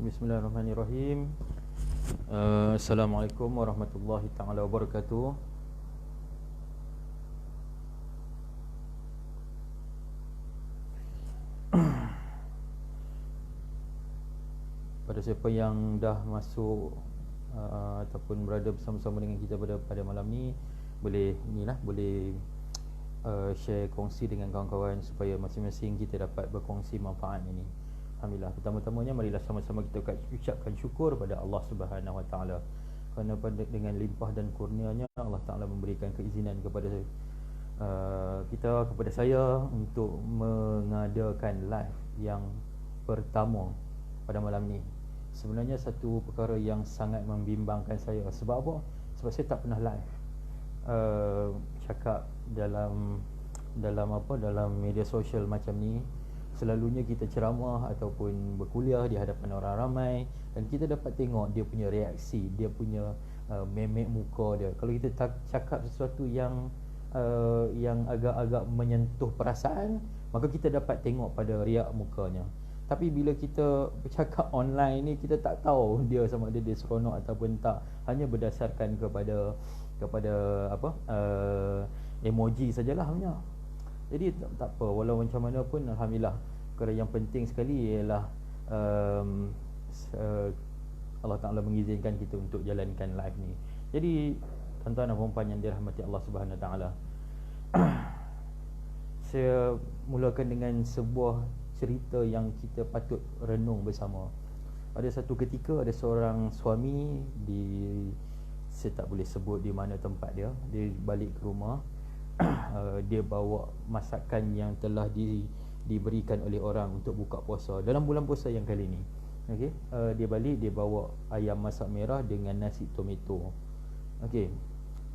Bismillahirrahmanirrahim. Assalamualaikum warahmatullahi taala wabarakatuh. Pada siapa yang dah masuk ataupun berada bersama-sama dengan kita pada malam ni, boleh share, kongsi dengan kawan-kawan supaya masing-masing kita dapat berkongsi manfaat ini. Alhamdulillah. Pertama-tamanya marilah sama-sama kita ucapkan syukur pada Allah Subhanahu Wa Taala, kerana dengan limpah dan kurnianya Allah Taala memberikan keizinan kepada kepada saya untuk mengadakan live yang pertama pada malam ni. Sebenarnya satu perkara yang sangat membimbangkan saya. Sebab apa? Sebab saya tak pernah live cakap dalam media sosial macam ni. Selalunya kita ceramah ataupun berkuliah di hadapan orang ramai, dan kita dapat tengok dia punya reaksi, dia punya memek muka dia. Kalau kita cakap sesuatu yang agak-agak menyentuh perasaan, maka kita dapat tengok pada riak mukanya. Tapi bila kita bercakap online ni, kita tak tahu dia sama ada dia seronok ataupun tak, hanya berdasarkan kepada emoji sajalah hanya. Jadi tak apa, walau macam mana pun alhamdulillah. Perkara yang penting sekali ialah Allah Ta'ala mengizinkan kita untuk jalankan live ni. Jadi tuan-tuan dan puan-puan yang dirahmati Allah Subhanahu Wa Ta'ala, saya mulakan dengan sebuah cerita yang kita patut renung bersama. Ada satu ketika ada seorang suami saya tak boleh sebut di mana tempat dia balik ke rumah. Dia bawa masakan yang telah diberikan oleh orang untuk buka puasa dalam bulan puasa yang kali ni. Okey, dia balik, dia bawa ayam masak merah dengan nasi tomato. Okey,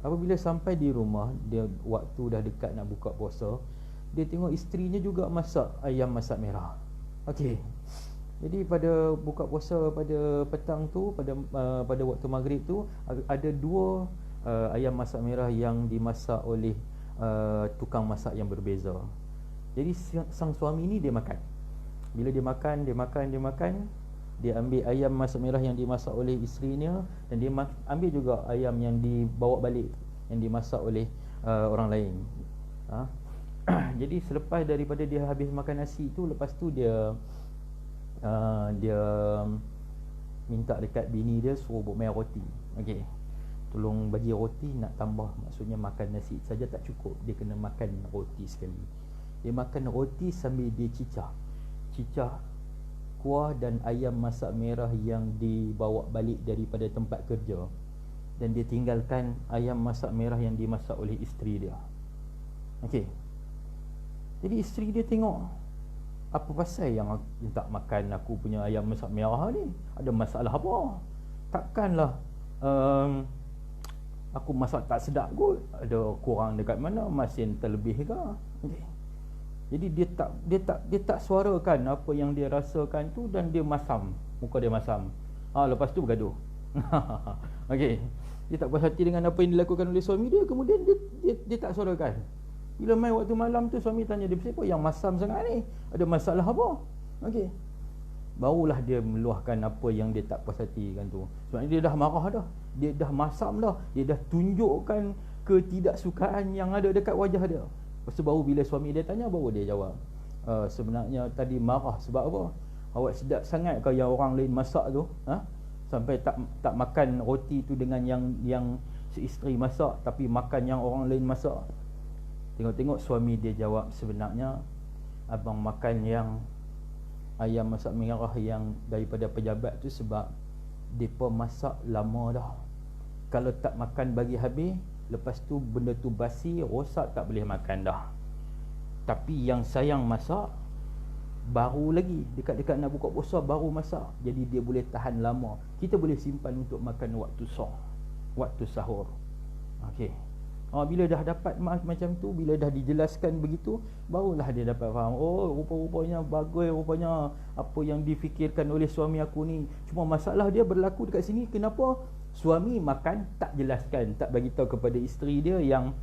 apabila sampai di rumah, dia waktu dah dekat nak buka puasa, dia tengok isterinya juga masak ayam masak merah. Okey, jadi pada buka puasa pada petang tu, pada waktu maghrib tu, ada dua ayam masak merah yang dimasak oleh tukang masak yang berbeza. Jadi sang suami ni dia makan. Bila dia makan, dia ambil ayam masak merah yang dimasak oleh isterinya, dan dia ambil juga ayam yang dibawa balik yang dimasak oleh orang lain. Jadi selepas daripada dia habis makan nasi tu, lepas tu dia minta dekat bini dia suruh buat main roti. Okey, tolong bagi roti, nak tambah, maksudnya makan nasi saja tak cukup, dia kena makan roti sekali. Dia makan roti sambil dia cicah kuah dan ayam masak merah yang dibawa balik daripada tempat kerja, dan dia tinggalkan ayam masak merah yang dimasak oleh isteri dia. Okey, jadi isteri dia tengok, apa pasal yang tak makan aku punya ayam masak merah ni? Ada masalah apa? Takkanlah aku masak tak sedap kot, ada kurang dekat mana, masin terlebih ke? Okay. Jadi dia tak suarakan apa yang dia rasakan tu, dan dia masam, muka dia masam. Lepas tu bergaduh. Okey, dia tak puas hati dengan apa yang dilakukan oleh suami dia, kemudian dia tak suarakan. Bila mai waktu malam tu, suami tanya dia, "Kenapa yang masam sangat ni? Ada masalah apa?" Okey, barulah dia meluahkan apa yang dia tak puas hati kan tu. Sebab dia dah marah dah, dia dah masam dah, dia dah tunjukkan ketidaksukaan yang ada dekat wajah dia. Lepas tu baru bila suami dia tanya, baru dia jawab, sebenarnya tadi marah sebab apa? Awak sedap sangat ke yang orang lain masak tu? Sampai tak makan roti tu dengan yang seisteri masak, tapi makan yang orang lain masak. Tengok-tengok suami dia jawab, sebenarnya abang makan yang ayam masak merah yang daripada pejabat tu sebab depa masak lama dah. Kalau tak makan bagi habis, lepas tu benda tu basi, rosak, tak boleh makan dah. Tapi yang sayang masak baru lagi, dekat-dekat nak buka puasa baru masak, jadi dia boleh tahan lama. Kita boleh simpan untuk makan waktu sahur. Okey. Bila dah dapat macam tu, bila dah dijelaskan begitu, barulah dia dapat faham. Rupa-rupanya bagus, rupanya apa yang difikirkan oleh suami aku ni. Cuma masalah dia berlaku dekat sini, kenapa suami makan tak jelaskan, tak bagi tahu kepada isteri dia yang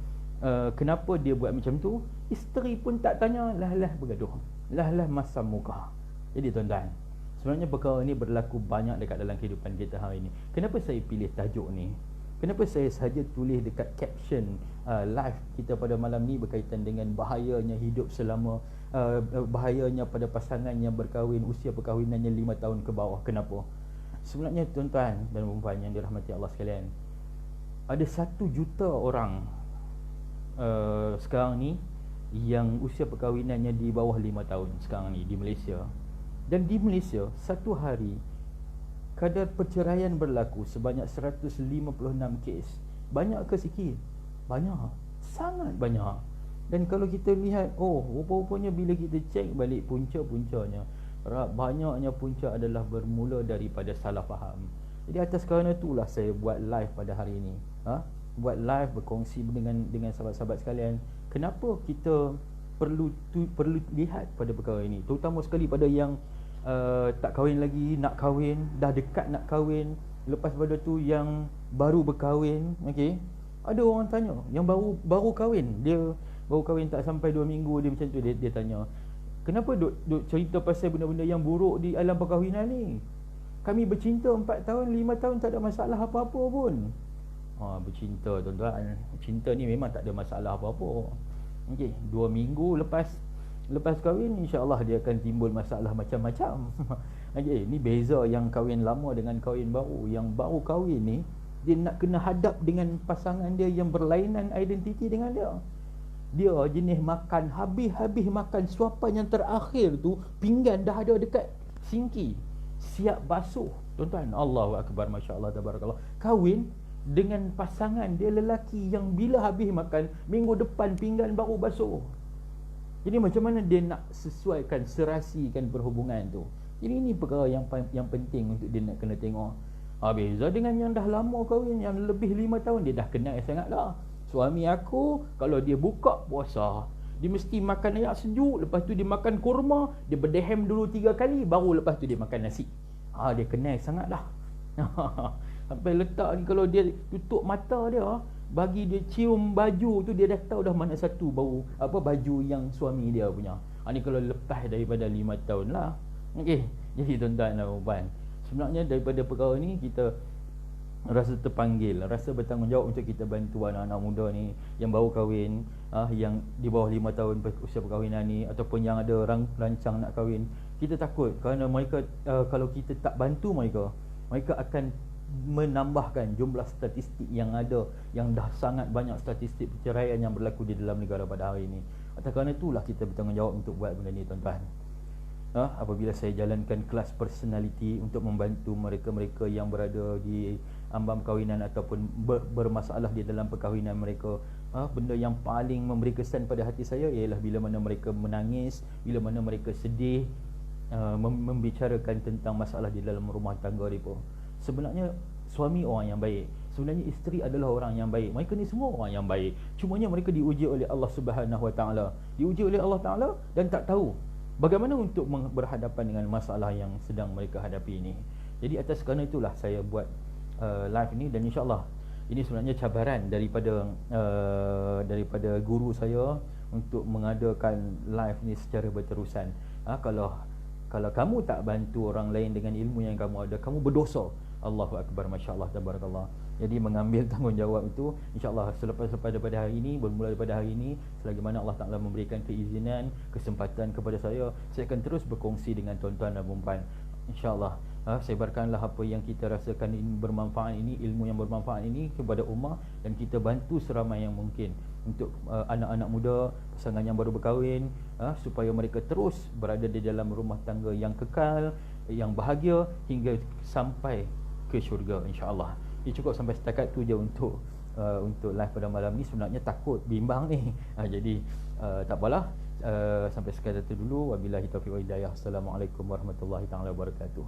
kenapa dia buat macam tu. Isteri pun tak tanya, lah bergaduh, lah masam muka. Jadi tuan-tuan, Sebenarnya perkara ni berlaku banyak dekat dalam kehidupan kita hari ini. Kenapa saya pilih tajuk ni? Kenapa saya sahaja tulis dekat caption live kita pada malam ni berkaitan dengan bahayanya hidup selama bahayanya pada pasangan yang berkahwin usia perkahwinannya 5 tahun ke bawah. Kenapa? Sebenarnya tuan-tuan dan puan-puan yang dirahmati Allah sekalian, ada 1 juta orang sekarang ni yang usia perkahwinannya di bawah 5 tahun sekarang ni di Malaysia. Dan di Malaysia satu hari kadar perceraian berlaku sebanyak 156 kes. Banyak ke sikit? Banyak, sangat banyak. Dan kalau kita lihat, rupa-rupanya bila kita cek balik punca-puncanya, banyaknya punca adalah bermula daripada salah faham. Jadi atas kerana itulah saya buat live pada hari ini. Buat live berkongsi dengan sahabat-sahabat sekalian, kenapa kita perlu lihat pada perkara ini, terutama sekali pada yang tak kahwin lagi, nak kahwin, dah dekat nak kahwin, lepas pada tu yang baru berkahwin. Okey, ada orang tanya yang baru kahwin, dia baru kahwin tak sampai 2 minggu, dia macam tu, dia tanya, kenapa duk cerita pasal benda-benda yang buruk di alam perkahwinan ni? Kami bercinta 4 tahun, 5 tahun tak ada masalah apa-apa pun. Bercinta tuan-tuan, cinta ni memang tak ada masalah apa-apa. Okey, 2 minggu lepas kahwin, insya-Allah dia akan timbul masalah macam-macam. Okey, ni beza yang kahwin lama dengan kahwin baru. Yang baru kahwin ni, dia nak kena hadap dengan pasangan dia yang berlainan identiti dengan dia. Dia jenis makan, habis makan suapan yang terakhir tu, pinggan dah ada dekat sinki, siap basuh. Tuan-tuan, Allahu Akbar, masya-Allah, tabarakallah. Kahwin dengan pasangan dia lelaki yang bila habis makan, minggu depan pinggan baru basuh. Jadi macam mana dia nak sesuaikan, serasikan perhubungan tu? Jadi ini perkara yang penting untuk dia nak kena tengok. Beza dengan yang dah lama kahwin, yang lebih 5 tahun, dia dah kenal sangat dah. Suami aku kalau dia buka puasa, dia mesti makan air sejuk, lepas tu dia makan kurma, dia berdehem dulu 3 kali, baru lepas tu dia makan nasi. Dia kenal sangat dah. Sampai letak ni, kalau dia tutup mata dia, bagi dia cium baju tu, dia dah tahu dah mana satu baju yang suami dia punya. Ni kalau lepas daripada 5 tahun lah. Okey, jadi tuan-tuan dan puan, sebenarnya daripada perkara ni kita rasa terpanggil, rasa bertanggungjawab untuk kita bantu anak-anak muda ni yang baru kahwin, yang di bawah 5 tahun usia perkahwinan ni, ataupun yang ada rancang nak kahwin. Kita takut kerana mereka, kalau kita tak bantu mereka akan menambahkan jumlah statistik yang ada, yang dah sangat banyak statistik perceraian yang berlaku di dalam negara pada hari ini. Atas kerana itulah kita bertanggungjawab untuk buat benda ni, tuan-tuan. Apabila saya jalankan kelas personality untuk membantu mereka-mereka yang berada di ambang perkahwinan ataupun bermasalah di dalam perkahwinan mereka, benda yang paling memberi kesan pada hati saya ialah bila mana mereka menangis, bila mana mereka sedih, membicarakan tentang masalah di dalam rumah tangga mereka. Sebenarnya suami orang yang baik, sebenarnya isteri adalah orang yang baik. Mereka ni semua orang yang baik. Cumanya mereka diuji oleh Allah Subhanahu Wa Taala. Diuji oleh Allah Taala dan tak tahu bagaimana untuk berhadapan dengan masalah yang sedang mereka hadapi ini. Jadi atas kerana itulah saya buat live ini, dan insya-Allah ini sebenarnya cabaran daripada guru saya untuk mengadakan live ni secara berterusan. Kalau kamu tak bantu orang lain dengan ilmu yang kamu ada, kamu berdosa. Allahu Akbar, masya-Allah, tabarakallah. Jadi mengambil tanggungjawab itu, insya-Allah selepas daripada hari ini, bermula daripada hari ini, selagi mana Allah Taala memberikan keizinan, kesempatan kepada saya akan terus berkongsi dengan tuan-tuan dan puan-puan. Insya-Allah sebarkanlah apa yang kita rasakan ini bermanfaat ini, ilmu yang bermanfaat ini kepada ummah, dan kita bantu seramai yang mungkin untuk anak-anak muda, pasangan yang baru berkahwin, supaya mereka terus berada di dalam rumah tangga yang kekal, yang bahagia hingga sampai ke syurga, insya-Allah. Ini cukup sampai setakat tu je untuk live pada malam ni. Sebenarnya takut bimbang ni, jadi tak apalah, sampai sekian itu dulu. Wabillahi taufiq wal hidayah. Assalamualaikum warahmatullahi taala wabarakatuh.